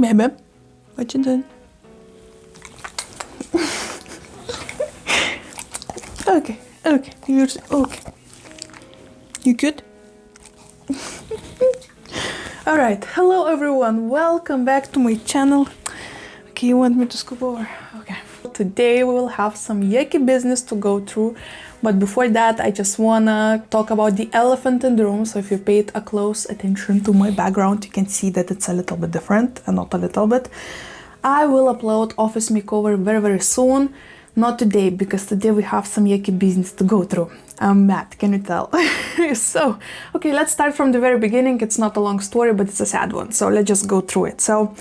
Baby, what you doing? Okay, you're okay. You good? Alright, hello everyone, welcome back to my channel. Okay, you want me to scoop over? Okay. Today we will have some yucky business to go through, but before that I just wanna talk about the elephant in the room. So if you paid a close attention to my background, you can see that it's a little bit different, and not a little bit. I will upload office makeover very soon. Not today, because today we have some yucky business to go through. I'm mad, can you tell? So, okay, let's start from the very beginning. It's not a long story, but it's a sad one. So let's just go through it. So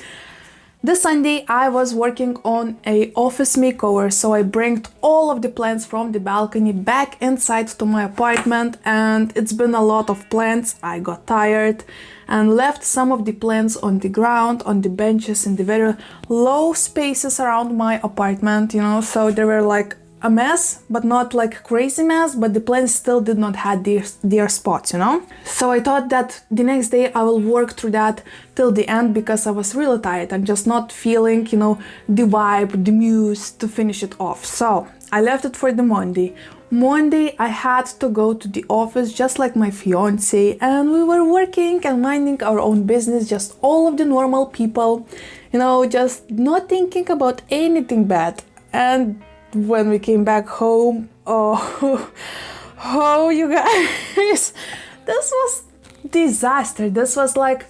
this Sunday I was working on a office makeover. So I brought all of the plants from the balcony back inside to my apartment, and it's been a lot of plants. I got tired and left some of the plants on the ground, on the benches, in the very low spaces around my apartment, you know, so they were like a mess, but not like crazy mess, but the plants still did not have their spots, you know. So I thought that the next day I will work through that till the end, because I was really tired. I'm just not feeling, you know, the vibe, the muse to finish it off. So I left it for the Monday. Monday I had to go to the office just like my fiance, and we were working and minding our own business, just all of the normal people, you know, just not thinking about anything bad. And when we came back home, oh you guys, this was disaster. This was like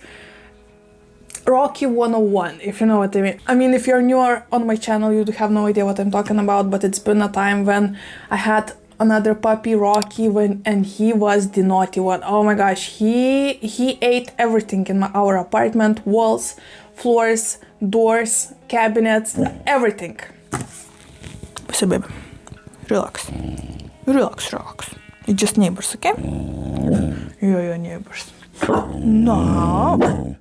Rocky 101, if you know what I mean. I mean, if you're newer on my channel, you have no idea what I'm talking about, but it's been a time when I had another puppy, Rocky, and he was the naughty one. Oh my gosh, he ate everything in our apartment: walls, floors, doors, cabinets, everything. So baby, relax. It's just neighbors, okay? You're your neighbors. No.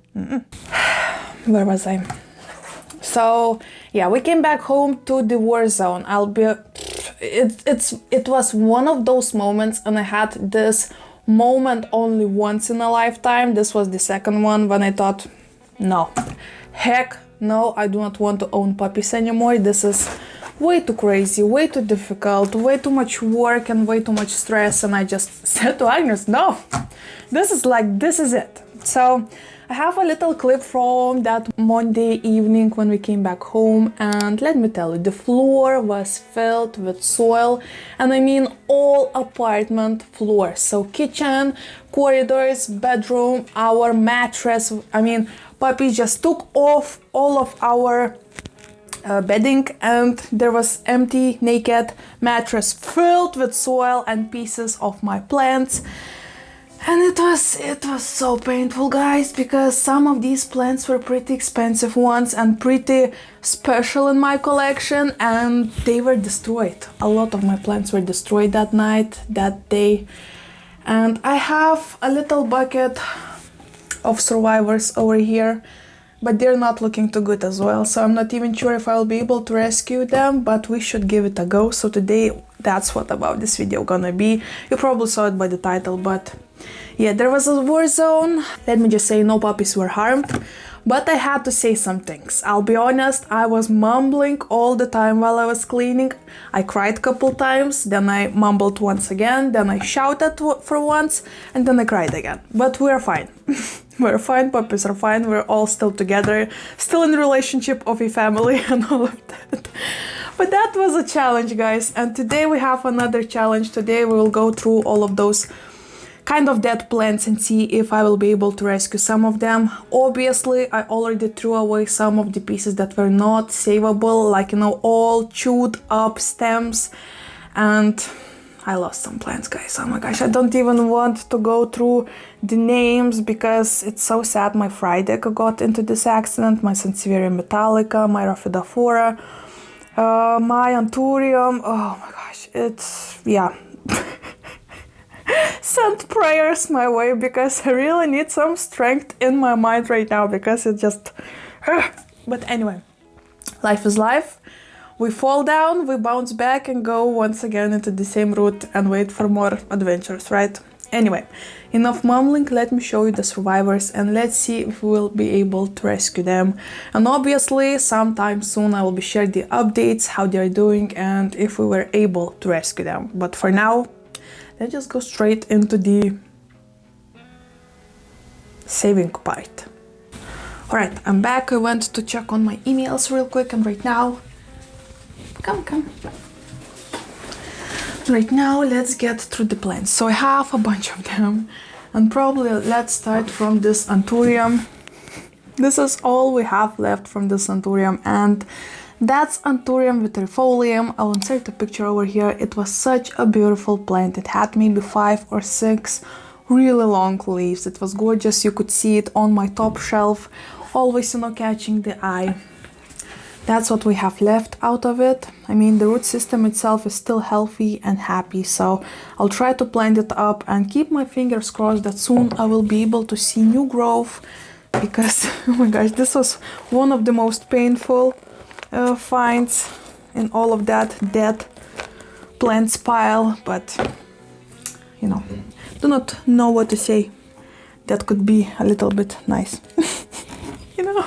Where was I? So yeah, we came back home to the war zone. It was one of those moments, and I had this moment only once in a lifetime. This was the second one when I thought, no, heck no, I do not want to own puppies anymore. This is way too crazy, way too difficult, way too much work and way too much stress. And I just said to Agnes, no, this is it. So I have a little clip from that Monday evening when we came back home, and let me tell you, the floor was filled with soil, and I mean all apartment floor. So kitchen, corridors, bedroom, our mattress. I mean, puppy just took off all of our bedding, and there was empty, naked mattress filled with soil and pieces of my plants. And it was so painful, guys, because some of these plants were pretty expensive ones and pretty special in my collection, and they were destroyed. A lot of my plants were destroyed that night, that day. And I have a little bucket of survivors over here, but they're not looking too good as well. So I'm not even sure if I'll be able to rescue them, but we should give it a go. So today, that's what about this video gonna be. You probably saw it by the title, but yeah, there was a war zone. Let me just say, no puppies were harmed, but I had to say some things. I'll be honest, I was mumbling all the time while I was cleaning. I cried a couple times, then I mumbled once again, then I shouted for once, and then I cried again. But we're fine. We're fine, puppies are fine, we're all still together, still in the relationship of a family and all of that. But that was a challenge, guys, and today we have another challenge. Today we will go through all of those kind of dead plants and see if I will be able to rescue some of them. Obviously, I already threw away some of the pieces that were not savable, like, you know, all chewed up stems, and I lost some plants, guys. Oh my gosh, I don't even want to go through the names because it's so sad. My Frydek got into this accident, my Sansevieria metallica, my Raphidophora, my Anthurium. Oh my gosh, it's, yeah. Send prayers my way, because I really need some strength in my mind right now, because it just... But anyway, life is life. We fall down, we bounce back and go once again into the same route and wait for more adventures, right? Anyway, enough mumbling, let me show you the survivors and let's see if we'll be able to rescue them. And obviously, sometime soon I will be sharing the updates, how they're doing and if we were able to rescue them. But for now, let's just go straight into the saving part. Alright, I'm back. I went to check on my emails real quick and right now, come. Right now, let's get through the plants. So I have a bunch of them and probably let's start from this anthurium. This is all we have left from this anthurium and that's anthurium vitrifolium. I'll insert a picture over here. It was such a beautiful plant. It had maybe 5 or 6 really long leaves. It was gorgeous. You could see it on my top shelf, always, you know, catching the eye. That's what we have left out of it. I mean, the root system itself is still healthy and happy, so I'll try to plant it up and keep my fingers crossed that soon I will be able to see new growth, because oh my gosh, this was one of the most painful finds in all of that dead plants pile, but you know, do not know what to say. That could be a little bit nice. You know?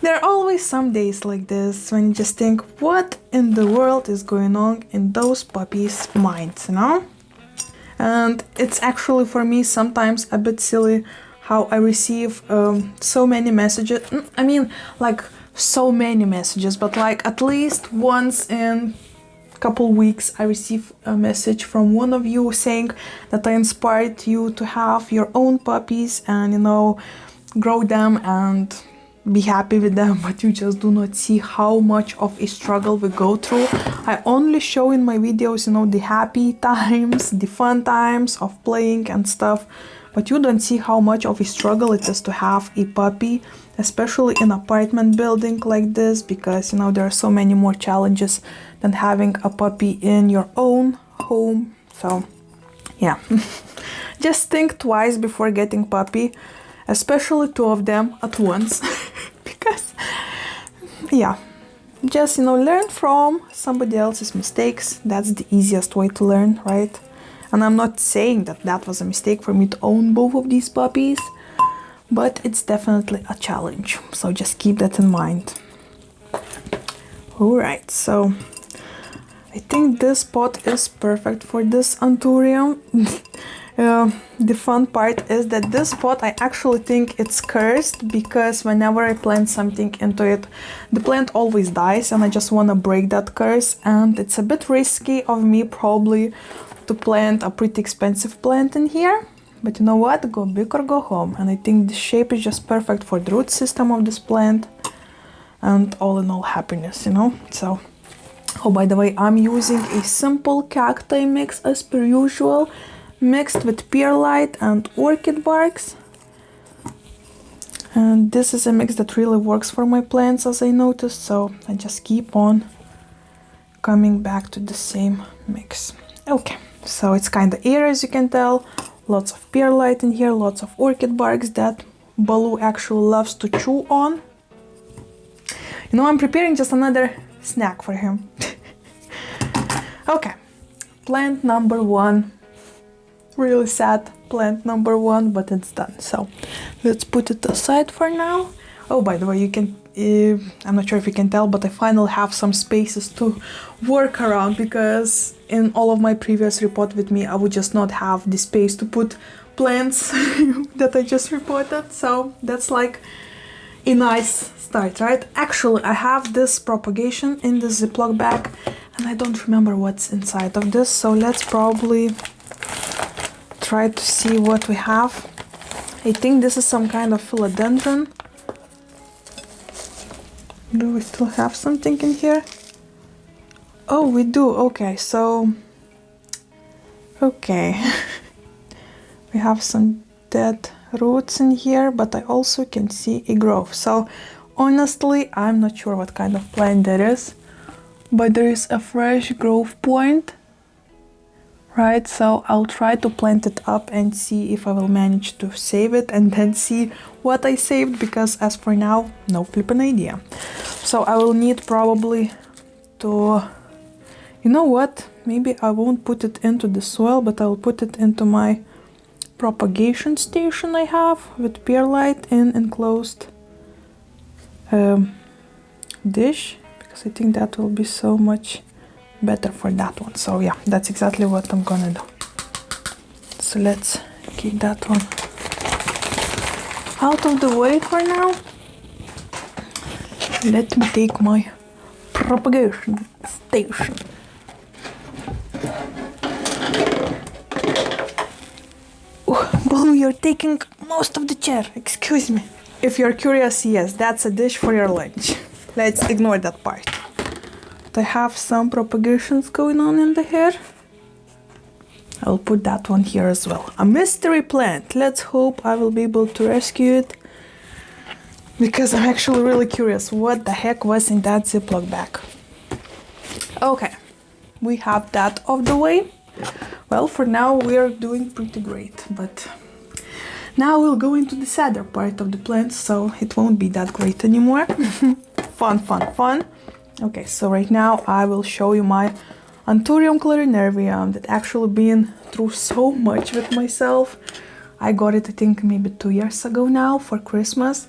There are always some days like this when you just think, what in the world is going on in those puppies' minds, you know? And it's actually for me sometimes a bit silly how I receive so many messages. I mean, like so many messages, but like at least once in a couple weeks I receive a message from one of you saying that I inspired you to have your own puppies and, you know, grow them and be happy with them, but you just do not see how much of a struggle we go through. I only show in my videos, you know, the happy times, the fun times of playing and stuff, but you don't see how much of a struggle it is to have a puppy, especially in an apartment building like this, because, you know, there are so many more challenges than having a puppy in your own home. So yeah, just think twice before getting puppy, especially 2 of them at once. Because yeah, just, you know, learn from somebody else's mistakes. That's the easiest way to learn, right? And I'm not saying that that was a mistake for me to own both of these puppies, but it's definitely a challenge, so just keep that in mind. Alright, so I think this pot is perfect for this anthurium. The fun part is that this pot, I actually think it's cursed, because whenever I plant something into it, the plant always dies, and I just want to break that curse. And it's a bit risky of me probably to plant a pretty expensive plant in here, but you know what, go big or go home. And I think the shape is just perfect for the root system of this plant and all in all happiness, you know. So, oh, by the way, I'm using a simple cacti mix as per usual, mixed with perlite and orchid barks. And this is a mix that really works for my plants, as I noticed, so I just keep on coming back to the same mix. Okay, so it's kind of airy, as you can tell. Lots of perlite in here, lots of orchid barks that Baloo actually loves to chew on. You know, I'm preparing just another snack for him. Okay, plant number 1. Really sad plant number 1, but it's done. So let's put it aside for now. Oh, by the way, you can, I'm not sure if you can tell, but I finally have some spaces to work around, because in all of my previous report with me, I would just not have the space to put plants that I just reported. So that's like a nice start, right? Actually, I have this propagation in the Ziploc bag and I don't remember what's inside of this. So let's probably try to see what we have. I think this is some kind of philodendron. Do we still have something in here? Oh, we do. Okay, so okay. We have some dead roots in here, but I also can see a growth. So honestly, I'm not sure what kind of plant that is, but there is a fresh growth point. Right, so I'll try to plant it up and see if I will manage to save it, and then see what I saved, because as for now, no flippin' idea. So I will need probably to, You know what? Maybe I won't put it into the soil, but I'll put it into my propagation station I have with perlite in enclosed dish, because I think that will be so much better for that one. So yeah, that's exactly what I'm gonna do. So let's keep that one out of the way for now. Let me take my propagation station. Baloo, you're taking most of the chair, excuse me. If you're curious, yes, that's a dish for your lunch. Let's ignore that part. But I have some propagations going on in the hair. I'll put that one here as well. A mystery plant. Let's hope I will be able to rescue it, because I'm actually really curious what the heck was in that Ziploc bag. Okay, we have that off the way. Well, for now we are doing pretty great, but now we'll go into the sadder part of the plant, so it won't be that great anymore. Fun, fun, fun. Okay, so right now I will show you my Anthurium clarinervium that actually been through so much with myself. I got it, I think, maybe 2 years ago now for Christmas.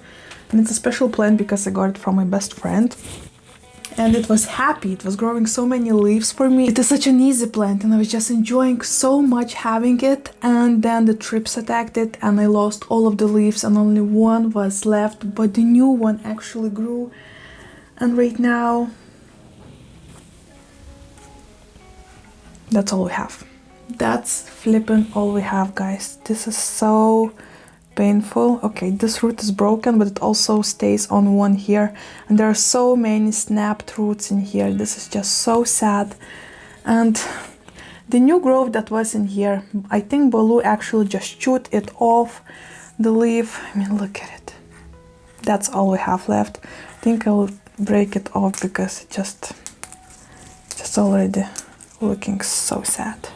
And it's a special plant because I got it from my best friend. And it was happy, it was growing so many leaves for me. It is such an easy plant and I was just enjoying so much having it. And then the thrips attacked it and I lost all of the leaves and only one was left. But the new one actually grew. And right now, that's all we have. That's flipping all we have, guys. This is so painful. Okay, this root is broken, but it also stays on one here. And there are so many snapped roots in here. This is just so sad. And the new growth that was in here, I think Baloo actually just chewed it off the leaf. I mean, look at it. That's all we have left. I think I will break it off because it just already looking so sad.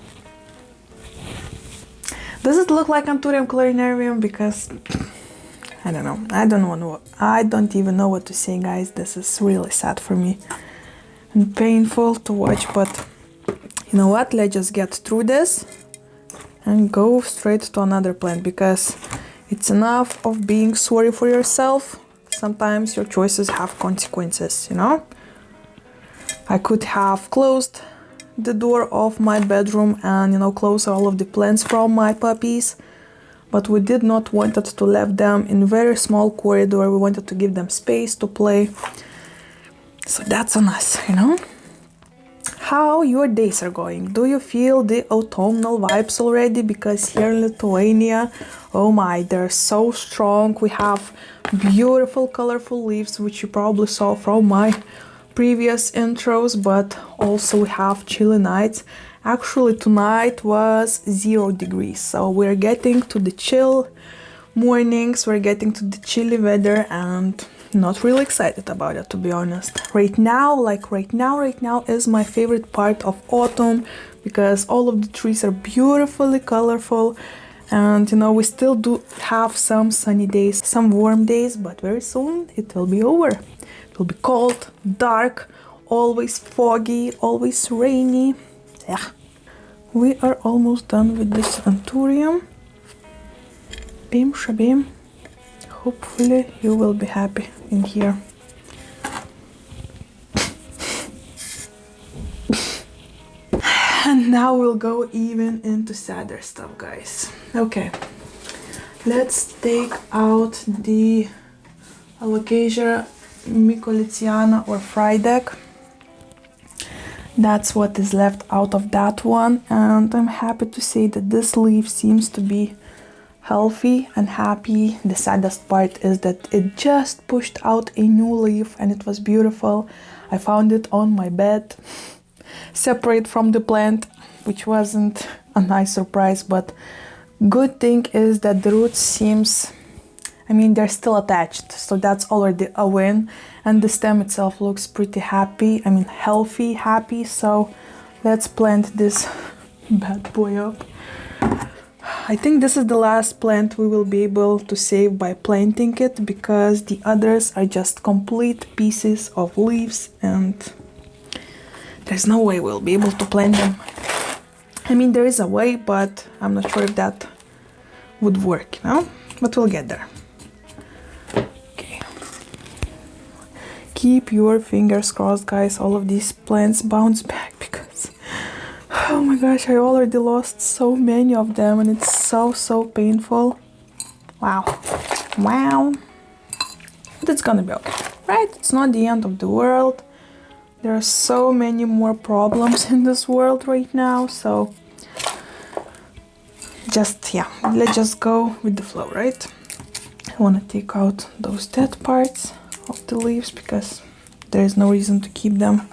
Does it look like Anthurium clarinervium? Because I don't know. I don't even know what to say, guys. This is really sad for me and painful to watch. But you know what? Let's just get through this and go straight to another plant, because it's enough of being sorry for yourself. Sometimes your choices have consequences, you know? I could have closed the door of my bedroom and, you know, close all of the plants from my puppies, but we did not want to leave them in a very small corridor. We wanted to give them space to play, so that's on us, you know. How your days are going? Do you feel the autumnal vibes already? Because here in Lithuania, oh my, they're so strong. We have beautiful colorful leaves, which you probably saw from my previous intros, but also we have chilly nights. Actually tonight was 0 degrees, so we're getting to the chill mornings, we're getting to the chilly weather, and not really excited about it, to be honest. Right now is my favorite part of autumn, because all of the trees are beautifully colorful, and you know, we still do have some sunny days, some warm days, but very soon it will be over. It will be cold, dark, always foggy, always rainy. Yeah. We are almost done with this Anthurium. Bim shabim. Hopefully you will be happy in here. And now we'll go even into sadder stuff, guys. Okay. Let's take out the Alocasia mycoliciana or Frydek. That's what is left out of that one, and I'm happy to say that this leaf seems to be healthy and happy. The saddest part is that it just pushed out a new leaf and it was beautiful. I found it on my bed, separate from the plant, which wasn't a nice surprise, but good thing is that the roots seems, I mean, they're still attached, so that's already a win. And the stem itself looks pretty happy, I mean healthy, happy. So let's plant this bad boy up. I think this is the last plant we will be able to save by planting it, because the others are just complete pieces of leaves and there's no way we'll be able to plant them. I mean, there is a way, but I'm not sure if that would work, you know? But we'll get there. Okay. Keep your fingers crossed, guys. All of these plants bounce back because, oh my gosh, I already lost so many of them and it's so painful. Wow. Wow. But it's gonna be okay, right? It's not the end of the world. There are so many more problems in this world right now, so let's just go with the flow, right? I want to take out those dead parts of the leaves because there is no reason to keep them.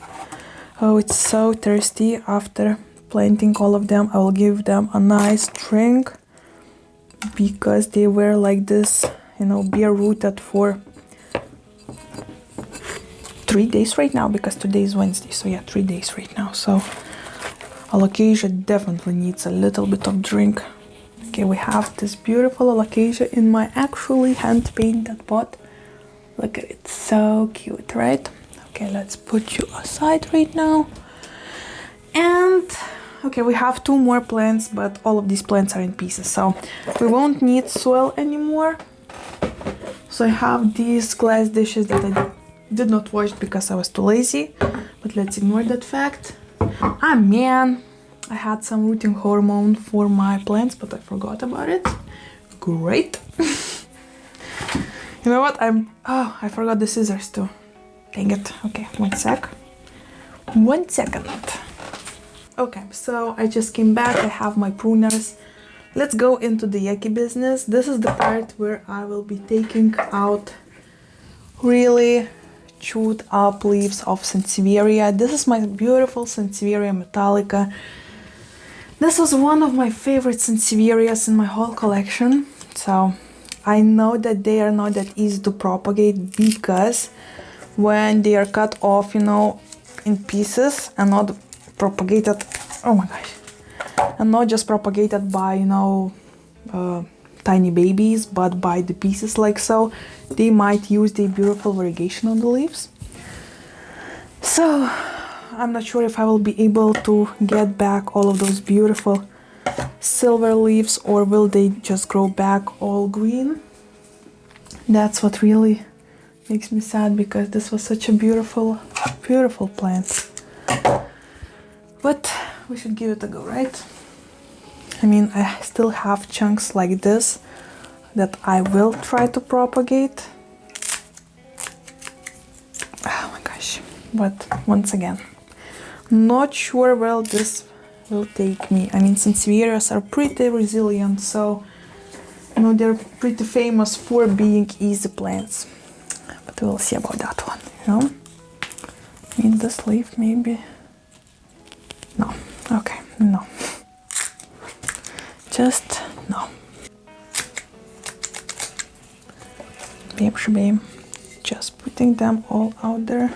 Oh, it's so thirsty. After planting all of them, I will give them a nice drink because they were like this, you know, bare rooted for 3 days right now, because today is Wednesday, so yeah, 3 days right now. So alocasia definitely needs a little bit of drink. Okay, we have this beautiful alocasia in my actually hand painted pot. Look at it, so cute, right? Okay, let's put you aside right now. And okay, we have 2 more plants, but all of these plants are in pieces, so we won't need soil anymore. So I have these glass dishes that I did not wash because I was too lazy, but let's ignore that fact. Ah man, I had some rooting hormone for my plants, but I forgot about it. Great. You know what, I forgot the scissors too. Dang it. Okay, 1 sec. 1 second. Okay, so I just came back, I have my pruners. Let's go into the yucky business. This is the part where I will be taking out really chewed up leaves of Sansevieria. This is my beautiful Sansevieria metallica. This was one of my favorite Sansevierias in my whole collection. So I know that they are not that easy to propagate because when they are cut off, you know, in pieces and not propagated, oh my gosh, and not just propagated by, you know, tiny babies, but by the pieces like so, they might use the beautiful variegation on the leaves. So I'm not sure if I will be able to get back all of those beautiful silver leaves, or will they just grow back all green. That's what really makes me sad, because this was such a beautiful plant. But we should give it a go, right? I mean, I still have chunks like this that I will try to propagate. Oh my gosh. But once again, not sure where this will take me. I mean, Sansevierias are pretty resilient, so, you know, they're pretty famous for being easy plants. But we'll see about that one, you know? I mean, this leaf maybe... No. Okay, no. Just no. Babe, shabam. Just putting them all out there.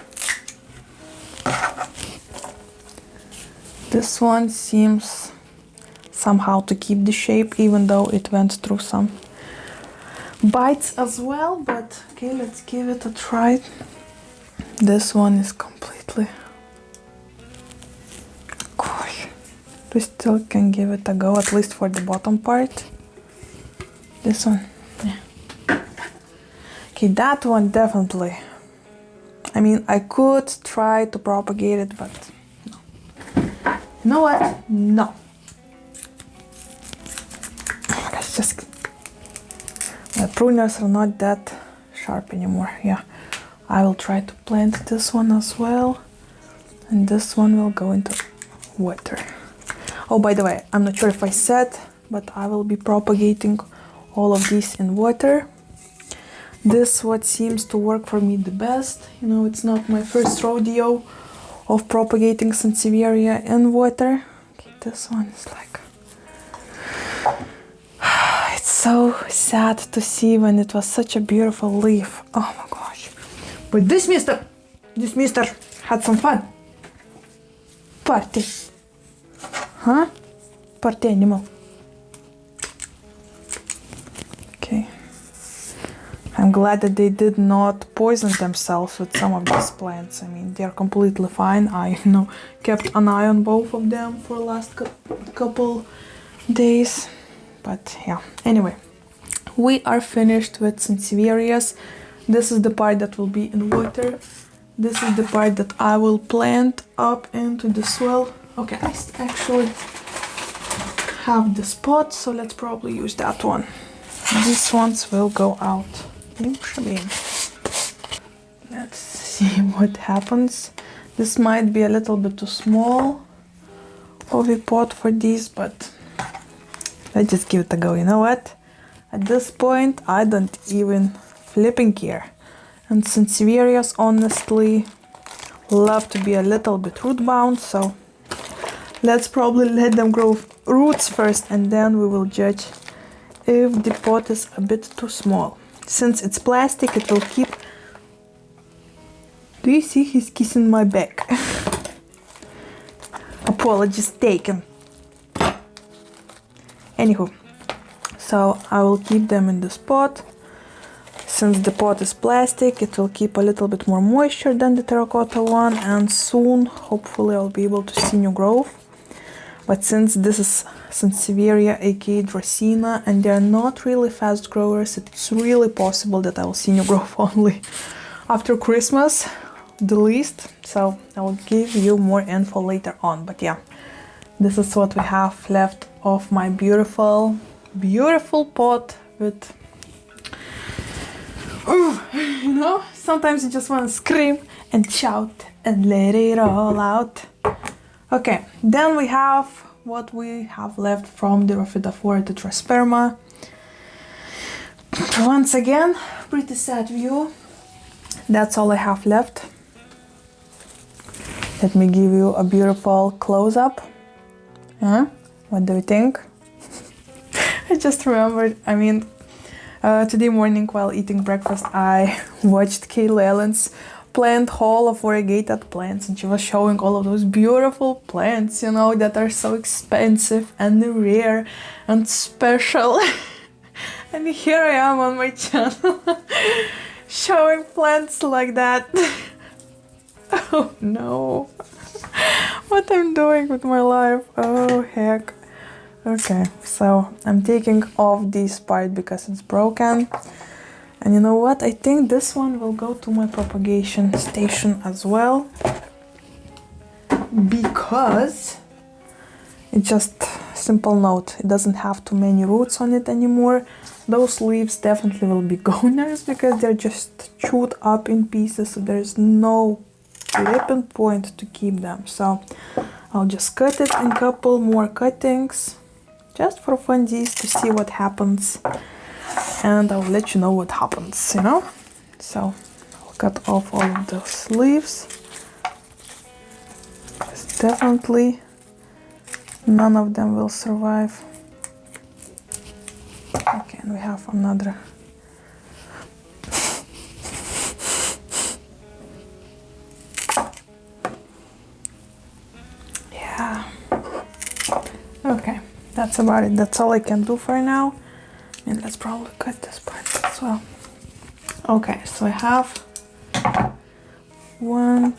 This one seems somehow to keep the shape, even though it went through some bites as well. But okay, let's give it a try. This one is completely... Gosh. We still can give it a go, at least for the bottom part. This one, yeah. Okay, that one definitely. I mean, I could try to propagate it, but no. You know what? No. Let's just... My pruners are not that sharp anymore. Yeah, I will try to plant this one as well. And this one will go into water. Oh, by the way, I'm not sure if I said, but I will be propagating all of these in water. This what seems to work for me the best. You know, it's not my first rodeo of propagating Sansevieria in water. Okay, this one is like... It's so sad to see when it was such a beautiful leaf. Oh my gosh. But this mister had some fun. Party. Huh? Party animal. Okay. I'm I'm glad that they did not poison themselves with some of these plants. I mean, they're completely fine. I kept an eye on both of them for the last couple days. But yeah, anyway, we are finished with Sansevierias. This is the part that will be in water. This is the part that I will plant up into the soil. Okay, I actually have the spot, so let's probably use that one. These ones will go out. Let's see what happens. This might be a little bit too small of a pot for these, but let's just give it a go. You know what? At this point, I don't even flipping care. And Sansevierias honestly love to be a little bit root bound, so let's probably let them grow roots first, and then we will judge if the pot is a bit too small. Since it's plastic, it will keep... Do you see he's kissing my back? Apologies taken. Anywho, so I will keep them in this pot. Since the pot is plastic, it will keep a little bit more moisture than the terracotta one, and soon, hopefully, I'll be able to see new growth. But since this is Sansevieria aka Dracena, and they're not really fast growers, it's really possible that I will see new growth only after Christmas, the least. So I will give you more info later on. But yeah, this is what we have left of my beautiful, beautiful pot with... Ooh, sometimes you just want to scream and shout and let it all out. Okay, then we have what we have left from the Rhaphidophora tetrasperma. Once again, pretty sad view. That's all I have left. Let me give you a beautiful close-up. What do you think? I just remembered, today morning while eating breakfast, I watched Kaylee Allen's plant haul of variegated plants, and she was showing all of those beautiful plants, that are so expensive and rare and special. And here I am on my channel showing plants like that. Oh no, what I'm doing with my life, oh heck. Okay, so I'm taking off this part because it's broken. And you know what? I think this one will go to my propagation station as well. Because it's just simple note. It doesn't have too many roots on it anymore. Those leaves definitely will be goners because they're just chewed up in pieces. So there's no flipping point to keep them. So I'll just cut it in a couple more cuttings. Just for funsies to see what happens. And I'll let you know what happens, So I'll cut off all of those leaves. Because definitely none of them will survive. Okay, and we have another. Yeah. Okay, that's about it. That's all I can do for now. And let's probably cut this part as well. Okay, so I have 1,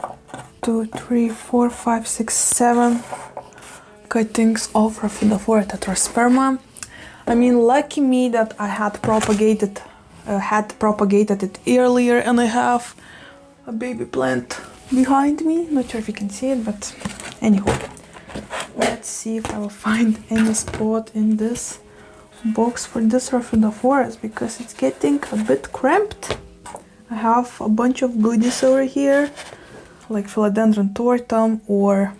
2, 3, 4, 5, 6, 7 cuttings of Rhaphidophora tetrasperma. Lucky me that I had propagated it earlier, and I have a baby plant behind me. Not sure if you can see it, but anyway, let's see if I will find any spot in this box for this Rhaphidophoras, because it's getting a bit cramped. I have a bunch of goodies over here, like Philodendron tortum or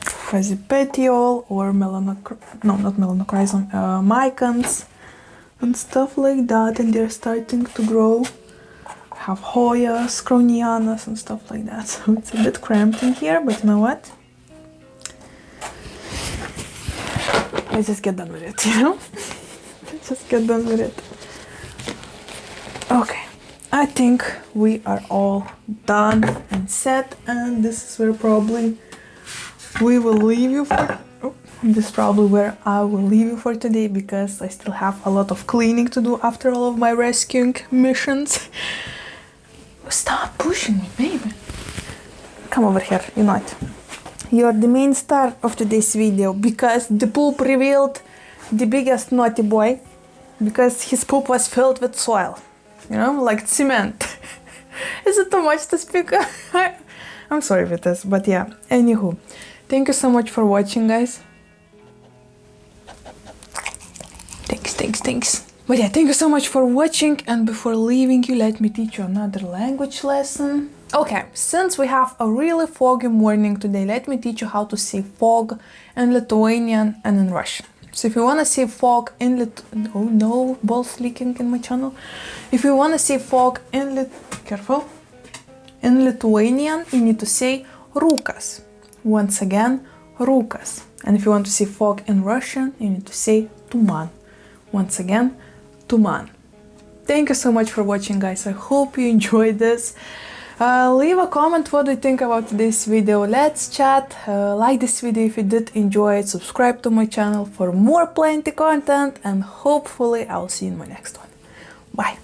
Phasipetiole or Mycans and stuff like that, and they're starting to grow. I have Hoyas, Cronianas and stuff like that, so it's a bit cramped in here, but you know what? Let's just get done with it, Let's just get done with it. Okay, I think we are all done and set, and this is where probably we will leave you for... Oh, This is probably where I will leave you for today because I still have a lot of cleaning to do after all of my rescuing missions. Stop pushing me, baby. Come over here, you know it. You're the main star of today's video because the poop revealed the biggest naughty boy because his poop was filled with soil. You know, like cement. Is it too much to speak? I'm sorry for this, but yeah. Anywho, thank you so much for watching, guys. Thanks. But yeah, thank you so much for watching, and before leaving you, let me teach you another language lesson. Okay, since we have a really foggy morning today, let me teach you how to say fog in Lithuanian and in Russian. So if you want to say fog in oh no, balls leaking in my channel. If you want to say fog in in Lithuanian, you need to say rūkas. Once again, rūkas. And if you want to say fog in Russian, you need to say tuman. Once again, tuman. Thank you so much for watching, guys. I hope you enjoyed this. Leave a comment what do you think about this video. Let's chat. Like this video if you did enjoy it. Subscribe to my channel for more plenty content, and hopefully I'll see you in my next one. Bye.